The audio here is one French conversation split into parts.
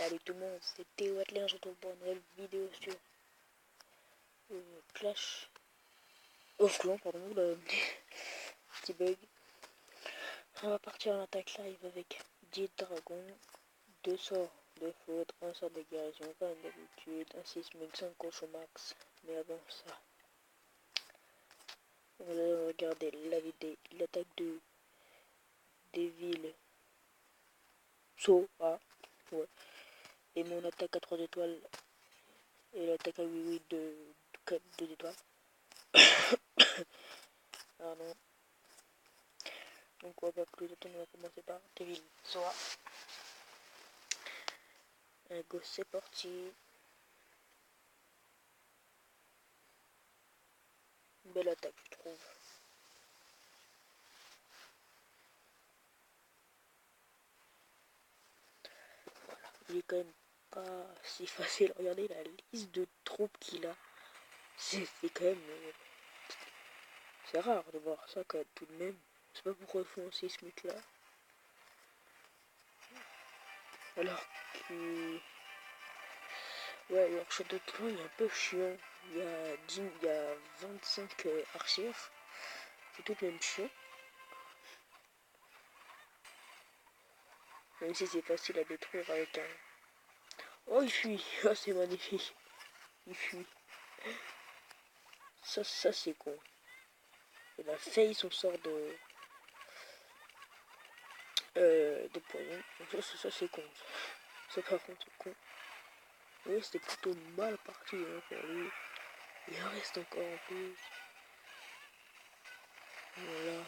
Salut tout le monde, c'est Théo Atelier, on se retrouve pour une nouvelle vidéo sur Clash of Clans, pardon, le petit bug. On va partir en attaque live avec 10 dragons, 2 sorts de faute, 1 sort de guérison comme d'habitude, un sismique, 5 cochons max. Mais avant ça, on va regarder l'attaque des villes Soa, ouais, et mon attaque à 3 étoiles et l'attaque à 8 de 2 étoiles. Pardon. Donc on va pas plus attendre, on va commencer par Devil Soa. Go, c'est parti. Une belle attaque, je trouve. Voilà. Il est quand même pas si facile. Regardez la liste de troupes qu'il a. C'est quand même... c'est rare de voir ça quand même, tout de même. Je sais pas pourquoi ils font aussi ce mec là. Alors que... ouais, leur shot de clan il est un peu chiant. Il y a 25 archers. C'est tout même chiant. Même si c'est facile à détruire avec un... oh, il fuit. Oh, c'est magnifique. Il fuit. Ça c'est con. Il a failli son sort de poison. Ça c'est con. Ça par contre con. Oui, c'était plutôt mal parti hein, pour lui. Il en reste encore en plus. Voilà.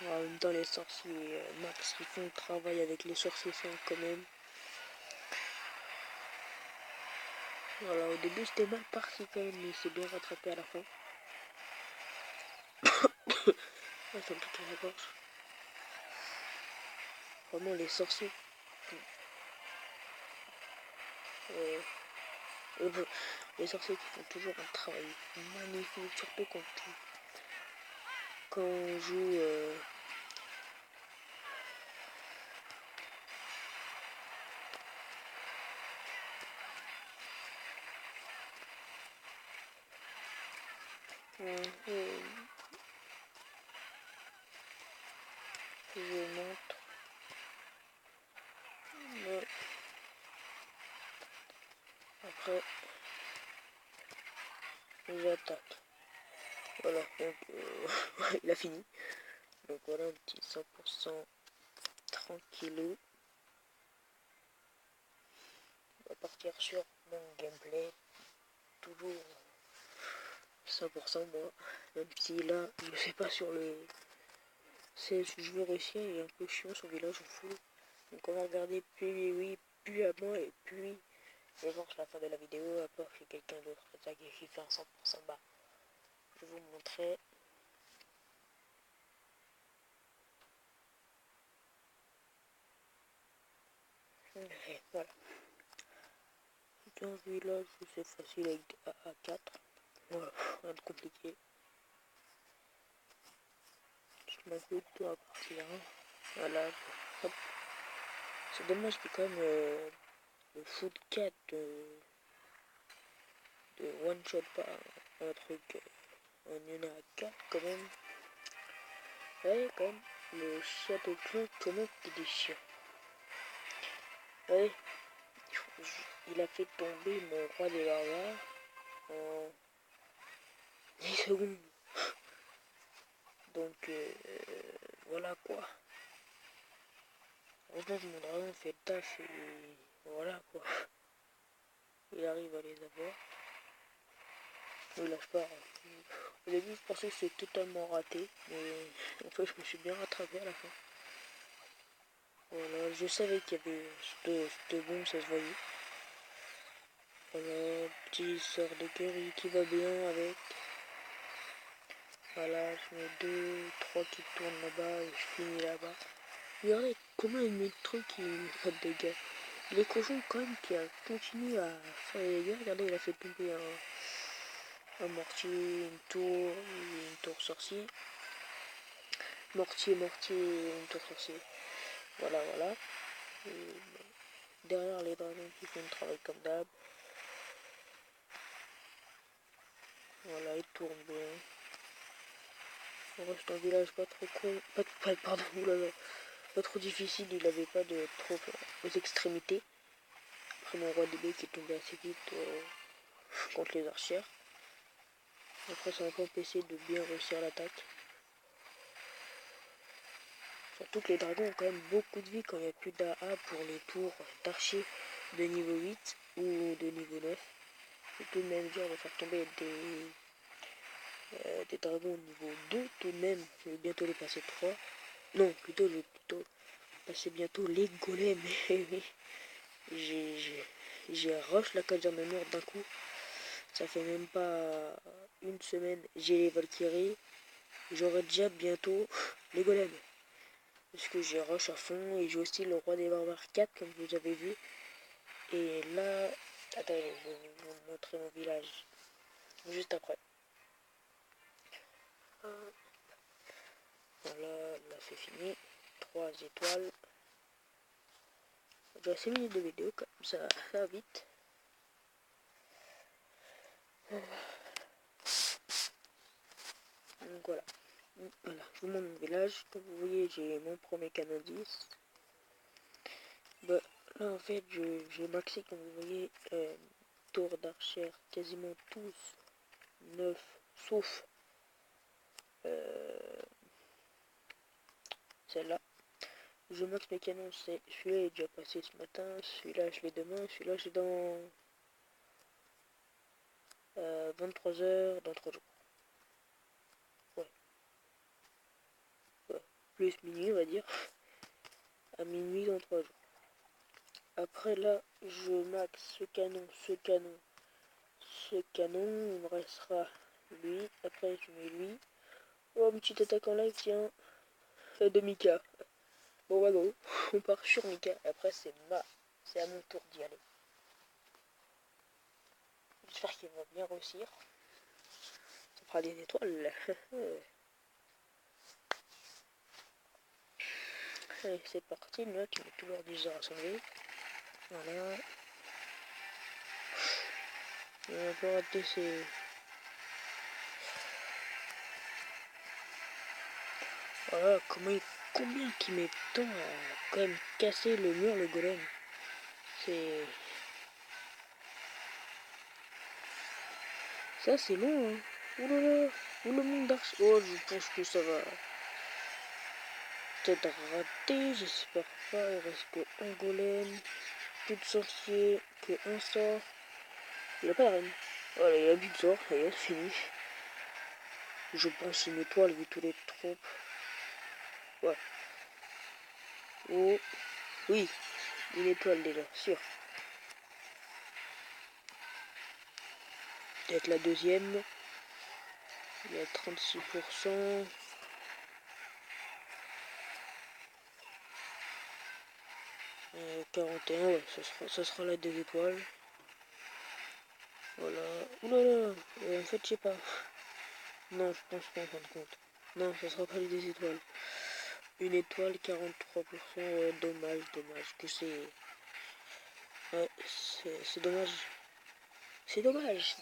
En même temps, les sorciers Max, ils font le travail avec les sorciers 5 quand même. Voilà, au début c'était mal parti quand même, mais c'est bien rattrapé à la fin. Ouais, ça me pique à la gorge. Vraiment, les sorciers. Les sorciers qui font toujours un travail magnifique, surtout quand on joue. Je montre. Ouais. Après, j'attaque. Voilà, donc il a fini. Donc voilà un petit 100% tranquillou. On va partir sur mon gameplay. Toujours 100% moi. Même si là, je sais pas sur le... si je veux réussir, il est un peu chiant son village, on fout. Donc on va regarder puis oui, puis à moi et puis... et voir sur la fin de la vidéo, à part que quelqu'un d'autre attaque et qui fait un 100% bas. Je vais vous montrer. Et voilà. Dans ce village, c'est facile avec A4. Voilà, rien de compliqué. Je m'appelle toi à partir. Hein. Voilà. Hop. C'est dommage que quand même le foot 4 de one shot pas un truc en une à 4 quand même. Ouais, quand même. Le château clan comment il est chiant. Ouais. Il a fait tomber mon roi des barbares en 10 secondes. Donc voilà quoi. Heureusement que mon dragon fait le taf et voilà quoi. Il arrive à les avoir. Ne lâche pas. Au début je pensais que c'était totalement raté. Mais en fait je me suis bien rattrapé à la fin. Voilà, je savais qu'il y avait cette bombe, ça se voyait. Voilà, petit sort de guéri qui va bien avec. Voilà, je mets 2, 3 qui tournent là-bas et je finis là-bas. Regardez comment il met le truc et il fait de dégâts. Les cochons quand même qui a continué à faire des dégâts. Regardez, il a fait tomber un mortier, une tour tour sorcier. Mortier, une tour sorcier. Voilà, voilà. Et derrière les dragons qui font le travail comme d'hab. Voilà, il tourne bien. On reste un village pas trop con. Pardon, oulala. Pas trop difficile, il avait pas de trop aux extrémités. Après mon roi DB qui est tombé assez vite contre les archères. Après ça m'a pas empêché de bien réussir l'attaque. Surtout que les dragons ont quand même beaucoup de vie quand il n'y a plus d'AA pour les tours d'archers de niveau 8 ou de niveau 9. C'est tout de même dur de faire tomber des dragons au niveau 2 tout de même. Je vais bientôt les passer 3. Non, plutôt je vais plutôt passer bientôt les golems. J'ai rush la cage d'armure d'un coup. Ça fait même pas une semaine. J'ai les Valkyries. J'aurai déjà bientôt les golems. Parce que j'ai rush à fond et j'ai aussi le roi des barbares 4 comme vous avez vu. Et là, attendez, je vais vous montrer mon village juste après. Voilà, là c'est fini. 3 étoiles. J'ai 6 minutes de vidéo comme ça va vite. Donc voilà. Voilà, je vous montre mon village. Comme vous voyez, j'ai mon premier canon 10. Bah, là en fait, j'ai maxé, comme vous voyez, tour d'archère quasiment tous 9, sauf celle-là. Je max mes canons, c'est celui-là est déjà passé ce matin, celui-là je l'ai demain, celui-là j'ai dans 23 heures, dans 3 jours. Ouais. Plus minuit on va dire, à minuit dans 3 jours. Après là, je max ce canon, ce canon, ce canon, il me restera lui, après je mets lui. Oh, une petite attaque en live, tiens, de Mika. Bon, bah go, on part sur Mika, après c'est à mon tour d'y aller. J'espère qu'il va bien réussir. Ça fera des étoiles. Allez, c'est parti, là, qui met toujours 10 heures à s'enlever. Voilà. On va pas rater ces... Voilà, combien qui met de temps à quand même casser le mur, le golem. C'est... Ça, c'est long, hein. Oulala, où le monde d'archi... Oh, je pense que ça va peut-être rater, j'espère pas. Il reste que un golem, plus de sorcier, que un sort. Il n'y a pas la reine. Voilà, il y a plus de sort, ça y est, c'est fini. Je pense une étoile vu tous les troupes. Ouais. Oh, oui, une étoile déjà, sûr. Peut-être la deuxième. Il y a 36%. 41, ouais, ça sera la 2 étoiles. Voilà. Oulala, en fait, je sais pas. Non, je pense pas en fin de compte. Non, ça sera pas les 2 étoiles. Une étoile, 43%. Ouais, dommage que c'est... Ouais, c'est dommage. C'est dommage,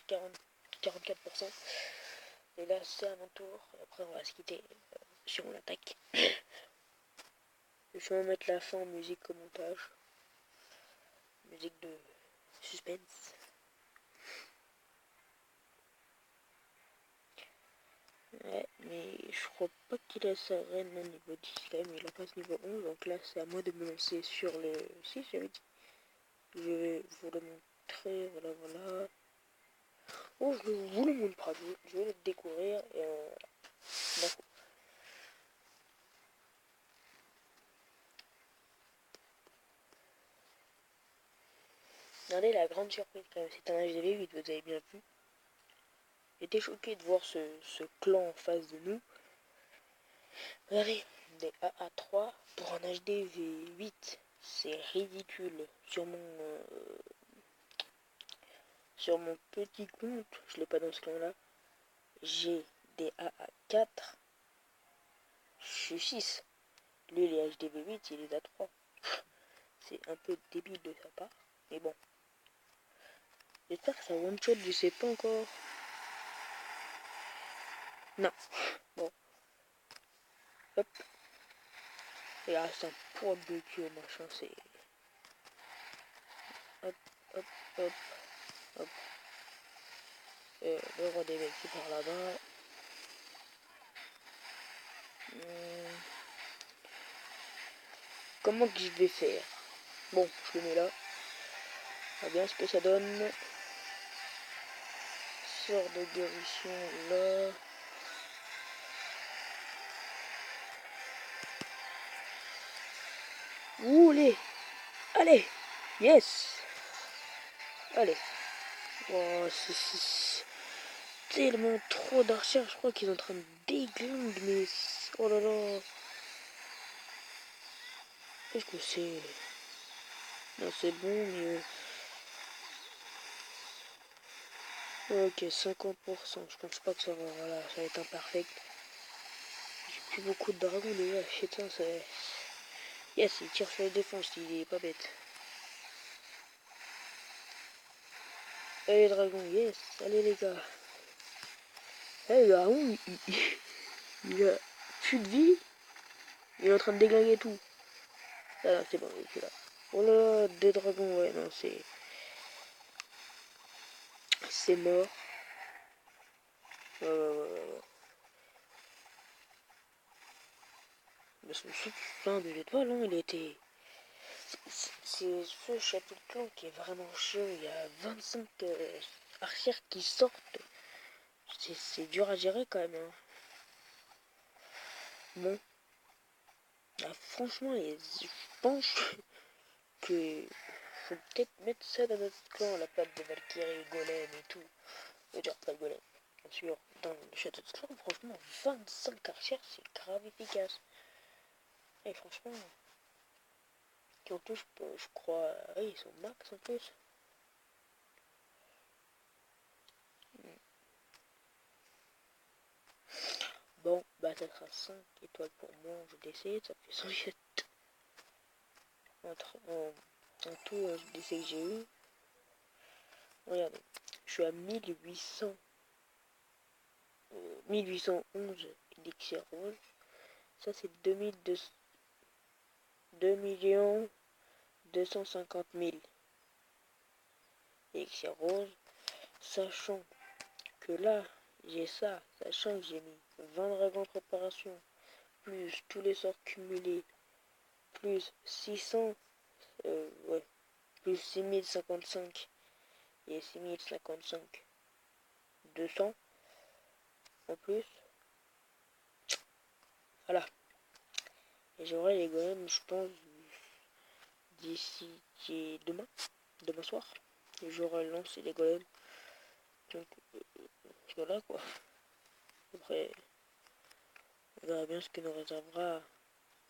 44%. Et là, c'est à mon tour. Après, on va se quitter sur l'attaque. Je vais mettre la fin en musique au montage. Musique de suspense. Ouais, mais je crois pas qu'il a sa reine au niveau 10 quand même, il a pas ce niveau 11, donc là c'est à moi de me lancer sur le... Si, j'avais dit. Je vais vous le montrer, voilà, voilà. Oh, je vous le montre pas, je vais le découvrir et d'accord. Regardez la grande surprise quand même, c'est un HDV8, vous avez bien vu. J'étais choqué de voir ce clan en face de nous. Regardez, des AA3 pour un HD V8, c'est ridicule. Sur mon petit compte, je l'ai pas dans ce clan là, j'ai HDA à 4. Je suis 6. Lui, les HDV 8, il est à 3. C'est un peu débile de sa part. Mais bon. J'espère que ça one-shot, je sais pas encore. Non. Bon. Hop. Il reste un poids de queue, machin, c'est... Hop, hop, hop, hop. Le roi des mecs qui par là-bas. Comment que je vais faire? Bon, je le mets là. On va bien ce que ça donne. Sort de guérison là. Ouh, allez, yes. Allez. Oh, c'est tellement trop d'archers. Je crois qu'ils sont en train de déglinguer, mais oh là là. Qu'est-ce que c'est? Non, c'est bon, mais... Ok, 50%. Je pense pas que ça va, voilà, ça va être imparfait. J'ai plus beaucoup de dragons déjà. Shit, ça, c'est... Yes, il tire sur les défenses, il est pas bête. Allez, les dragons, yes. Allez, les gars. Allez, le dragon, il a plus de vie. Il est en train de déglinguer tout. Ah là, c'est bon, il est plus là. Oh là là, des dragons, ouais, non, c'est... C'est mort. Ouais. Mais son soutien de l'étoile, hein, il était... C'est ce château de clan qui est vraiment chiant. Il y a 25 archères qui sortent. C'est dur à gérer quand même. Hein. Bon. Ah, franchement, je pense que faut peut-être mettre ça dans notre clan, la patte de Valkyrie, Golem et tout. Je veux dire, pas Golem, bien sûr. Dans le château de clan, franchement, 25 archères, c'est grave efficace. Et franchement, qui en touche, je crois, oui, ils sont max en plus. Bon, bah ça sera 5 étoiles pour moi, je décide, ça fait 107. En tout, je décide que j'ai eu. Regardez, je suis à 1811 élixirs rouges. Ça c'est 2 250 000 élixirs roses. Sachant que là, j'ai ça, sachant que j'ai mis 20 dragons de préparation, plus tous les sorts cumulés, plus 600, ouais, plus 6055 et 6055, 200 en plus. Voilà. Et j'aurai les golems, je pense, d'ici demain soir. Et j'aurai lancé les golems. Donc, voilà quoi. Après, on verra bien ce que nous réservera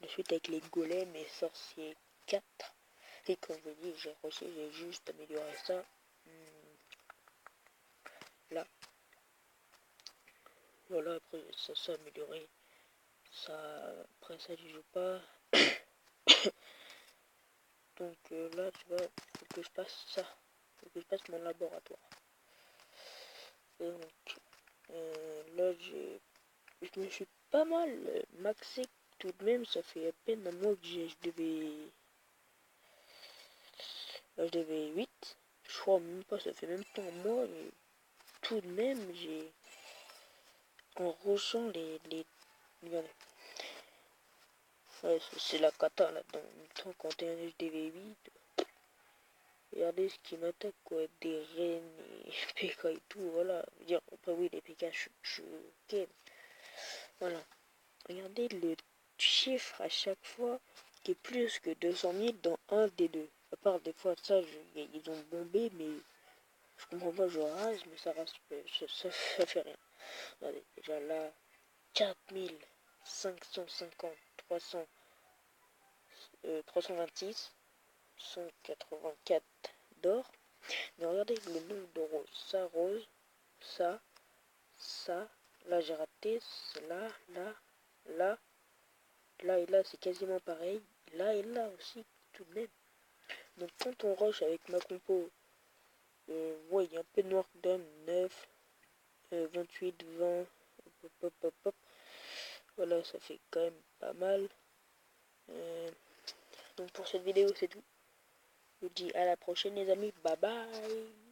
la suite avec les golems et sorciers 4. Et comme je dis, j'ai juste amélioré ça. Là. Voilà, après ça s'est amélioré. Ça, après ça, je joue pas. Donc là, tu vois, il faut que je passe ça. Il faut que je passe mon laboratoire. Et donc, là, je me suis pas mal maxé tout de même. Ça fait à peine un mois que je devais 8. Je crois même pas, ça fait même pas un mois. Mais tout de même, j'ai... En rushant regardez. Ouais, c'est la cata là-dedans. En même temps, quand t'es un HDV8, regardez ce qui m'attaque, quoi. Des rennes et PK et tout, voilà. Je veux dire, après oui, les PK, je suis ok. Voilà. Regardez le chiffre à chaque fois qui est plus que 200 000 dans un des deux. À part des fois, ça, ils ont bombé, mais je comprends pas, je rase, mais ça rase, ça fait rien. Regardez, déjà là, 4550, 326, 184 d'or. Mais regardez le nombre de roses. Ça, rose, ça, Là, j'ai raté. Là, là, là. Là et là, c'est quasiment pareil. Là et là aussi, tout de même. Donc, quand on rush avec ma compo, ouais, il y a un peu de noir d'homme. 9, 28, 20. Hop, hop, hop, hop. Voilà, ça fait quand même pas mal. Donc, pour cette vidéo, c'est tout. Je vous dis à la prochaine, les amis. Bye bye.